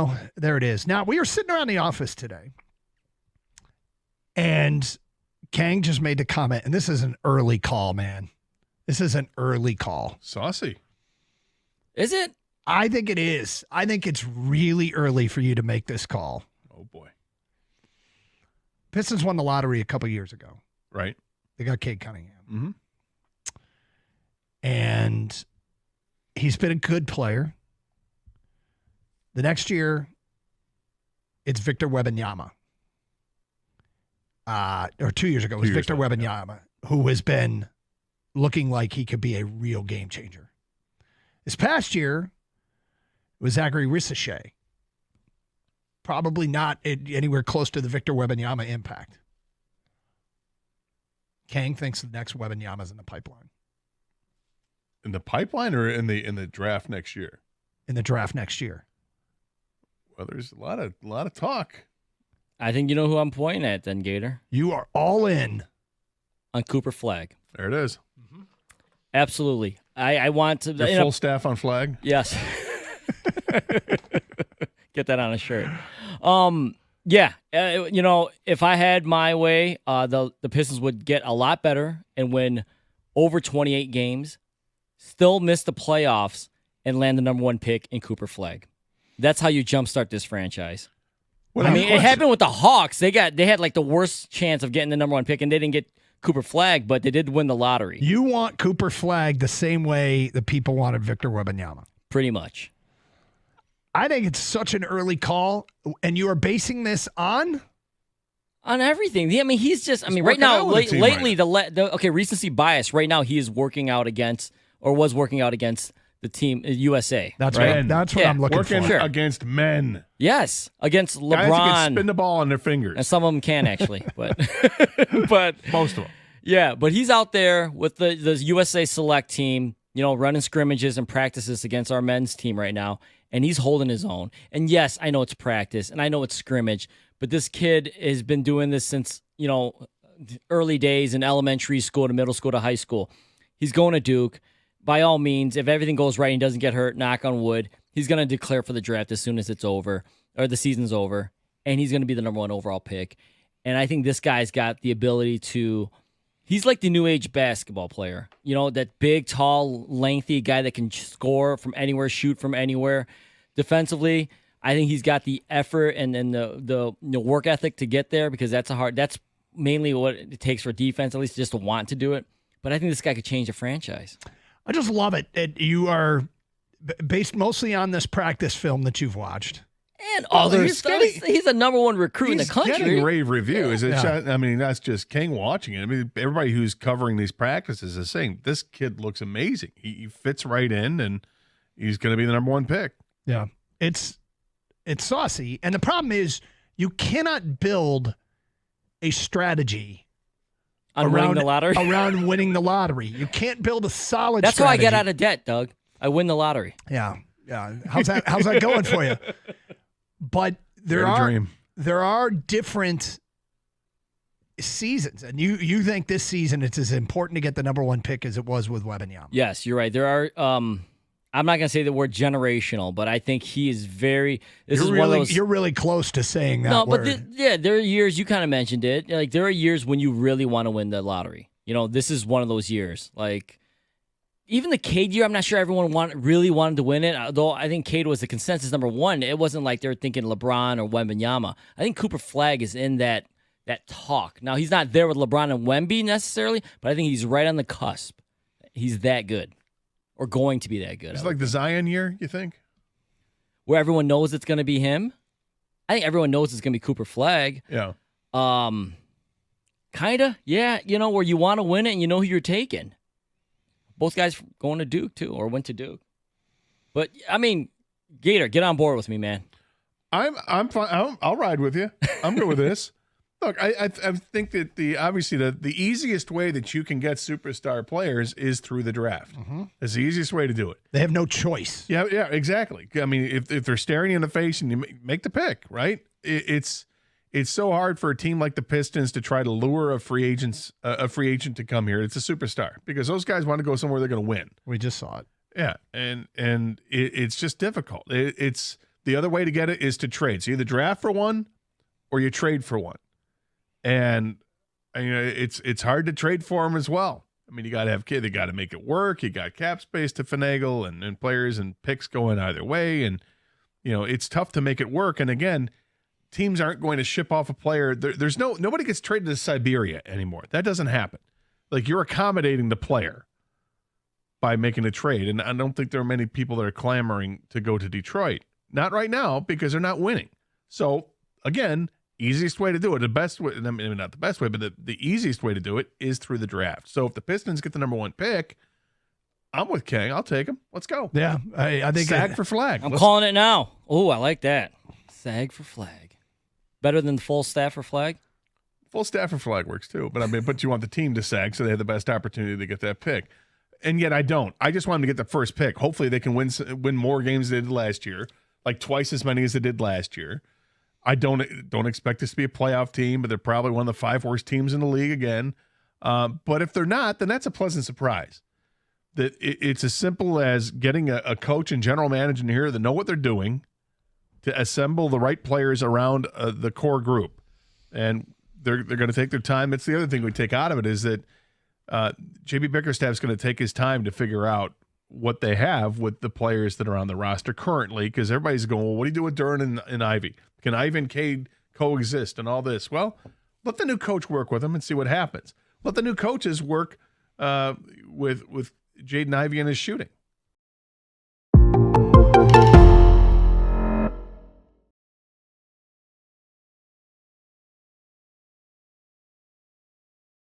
Oh, there it is. Now, we were sitting around the office today, and Khang just made the comment, and this is an early call, man. This is an early call. Saucy. Is it? I think it is. I think it's really early for you to make this call. Oh, boy. Pistons won the lottery a couple years ago. Right. They got Cade Cunningham. Mm-hmm. And he's been a good player. The next year, it's Victor Wembanyama. Or 2 years ago, it was Victor Wembanyama, who has been looking like he could be a real game changer. This past year, it was Zachary Ricochet. Probably not anywhere close to the Victor Wembanyama impact. Khang thinks the next Wembanyama's in the pipeline. In the pipeline or in the draft next year? In the draft next year. Well, there's a lot of talk. I think you know who I'm pointing at then, Gator. You are all in. On Cooper Flagg. There it is. Mm-hmm. Absolutely. I want to... Your full staff on Flagg? Yes. Get that on a shirt. Yeah. If I had my way, the Pistons would get a lot better and win over 28 games, still miss the playoffs, and land the number one pick in Cooper Flagg. That's how you jumpstart this franchise. It happened with the Hawks. They had like the worst chance of getting the number one pick, and they didn't get Cooper Flagg, but they did win the lottery. You want Cooper Flagg the same way the people wanted Victor Wembanyama. Pretty much. I think it's such an early call, and you are basing this on everything. I mean, he's just. I mean, right now, lately, recency bias. Right now, he is working out against, or was working out against the team USA. That's right. That's what I'm looking for. Against men. Yes, against LeBron. Guys can spin the ball on their fingers, and some of them can actually, but most of them. Yeah, but he's out there with the USA Select team, running scrimmages and practices against our men's team right now, and he's holding his own. And yes, I know it's practice, and I know it's scrimmage, but this kid has been doing this since, early days in elementary school to middle school to high school. He's going to Duke. By all means, if everything goes right and doesn't get hurt, knock on wood, he's going to declare for the draft as soon as it's over, or the season's over, and he's going to be the number one overall pick. And I think this guy's got the ability to... He's like the new age basketball player, that big, tall, lengthy guy that can score from anywhere, shoot from anywhere. Defensively, I think he's got the effort and the work ethic to get there, because that's mainly what it takes for defense, at least just to want to do it. But I think this guy could change a franchise. I just love it. You are based mostly on this practice film that you've watched. And others. He's a number one recruit in the country. He's getting rave reviews. I mean, that's just Khang watching it. I mean, everybody who's covering these practices is saying, this kid looks amazing. He fits right in, and he's going to be the number one pick. Yeah. It's saucy. And the problem is you cannot build a strategy on winning the lottery. Around winning the lottery. You can't build a solid That's strategy. how I get out of debt, Doug. I win the lottery. Yeah. Yeah. How's that going for you? But there are different seasons, and you think this season it's as important to get the number one pick as it was with Wembanyama. Yes, you're right. There are. I'm not going to say the word generational, but I think he is very. You're really close to saying that. No, word. But there are years, you kind of mentioned it. Like there are years when you really want to win the lottery. This is one of those years. Like. Even the Cade year, I'm not sure everyone really wanted to win it, although I think Cade was the consensus number one. It wasn't like they were thinking LeBron or Wembanyama. I think Cooper Flagg is in that talk. Now, he's not there with LeBron and Wemby necessarily, but I think he's right on the cusp. He's that good, or going to be that good. It's like the Zion year, you think? Where everyone knows it's going to be him? I think everyone knows it's going to be Cooper Flagg. Yeah. Kind of, yeah. Where you want to win it and you know who you're taking. Both guys going to Duke, too, or went to Duke. But, I mean, Gator, get on board with me, man. I'm fine. I'll ride with you. I'm good with this. Look, I think that the easiest way that you can get superstar players is through the draft. Mm-hmm. It's the easiest way to do it. They have no choice. Yeah, exactly. I mean, if they're staring you in the face and you make the pick, right? It's so hard for a team like the Pistons to try to lure a free agent to come here. It's a superstar because those guys want to go somewhere they're going to win. We just saw it. Yeah, and it's just difficult. It's The other way to get it is to trade. So you either draft for one or you trade for one. And it's hard to trade for them as well. I mean, you got to have kids. They got to make it work. You got cap space to finagle and players and picks going either way. And, it's tough to make it work. And again, teams aren't going to ship off a player. Nobody gets traded to Siberia anymore. That doesn't happen. Like, you're accommodating the player by making a trade. And I don't think there are many people that are clamoring to go to Detroit. Not right now, because they're not winning. So again, easiest way to do it, the best way, I mean, not the best way, but the easiest way to do it is through the draft. So if the Pistons get the number 1 pick, I'm with Khang. I'll take him. Let's go. Yeah, I think Sag for Flagg. I'm calling it now. Oh, I like that. Sag for Flagg. Better than the full staff for Flagg? Full staff for Flagg works too. But you want the team to sag so they have the best opportunity to get that pick. And yet I don't. I just want them to get the first pick. Hopefully they can win more games than they did last year, like twice as many as they did last year. I don't expect this to be a playoff team, but they're probably one of the 5 worst teams in the league again. But if they're not, then that's a pleasant surprise. That it's as simple as getting a coach and general manager in here that know what they're doing to assemble the right players around the core group. And they're going to take their time. That's the other thing we take out of it is that J.B. Bickerstaff's going to take his time to figure out what they have with the players that are on the roster currently, because everybody's going, well, what do you do with Duren and Ivey? Can Ivey and Cade coexist and all this? Well, let the new coach work with them and see what happens. Let the new coaches work with Jaden Ivey and his shooting.